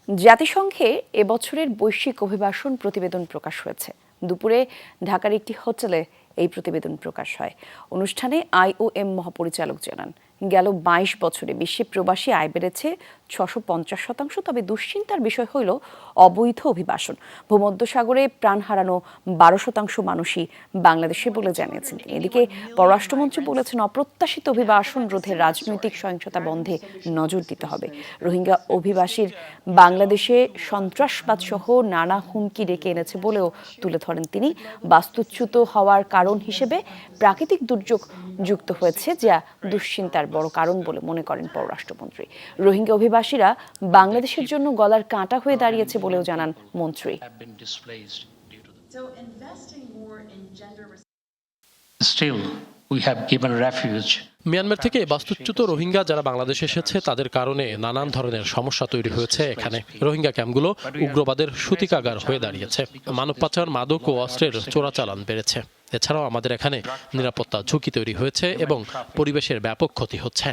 জাতিসংঘে এবছরের বৈশ্বিক অভিবাসন প্রতিবেদন প্রকাশ হয়েছে। দুপুরে ঢাকার একটি হোটেলে এই প্রতিবেদন প্রকাশ হয়। অনুষ্ঠানে IOM মহাপরিচালক জানান, গেল 22 বছরে বিশ্বে প্রবাসী আয় বেড়েছে 650%। তবে দুশ্চিন্তার বিষয় হল অবৈধ অভিবাসন। ভূমধ্যসাগরে প্রাণ হারানো 12% মানুষই বাংলাদেশে বলে জানিয়েছেন। এদিকে পররাষ্ট্রমন্ত্রী বলেছেন, অপ্রত্যাশিত অভিবাসন রোধে রাজনৈতিক সহিংসতা বন্ধে নজর দিতে হবে। রোহিঙ্গা অভিবাসীর বাংলাদেশে সন্ত্রাসবাদ সহ নানা হুমকি ডেকে এনেছে বলেও তুলে ধরেন তিনি। বাস্তুচ্যুত হওয়ার কারণ হিসেবে প্রাকৃতিক দুর্যোগ যুক্ত হয়েছে, যা দুশ্চিন্তার বড় কারণ বলে মনে করেন পররাষ্ট্রমন্ত্রী। রোহিঙ্গা অভিবাসীরা বাংলাদেশের জন্য গলার কাঁটা হয়ে দাঁড়িয়েছে বলেও জানান মন্ত্রী। মিয়ানমার থেকে বাস্তুচ্যুত রোহিঙ্গা যারা বাংলাদেশে এসেছে তাদের কারণে নানান ধরনের সমস্যা তৈরি হয়েছে। এখানে রোহিঙ্গা ক্যাম্পগুলো উগ্রবাদের সূতিকাগার হয়ে দাঁড়িয়েছে। মানব পাচার, মাদক ও অস্ত্রের চোরাচালান বেড়েছে। এছাড়াও আমাদের এখানে নিরাপত্তা ঝুঁকি তৈরি হয়েছে এবং পরিবেশের ব্যাপক ক্ষতি হচ্ছে।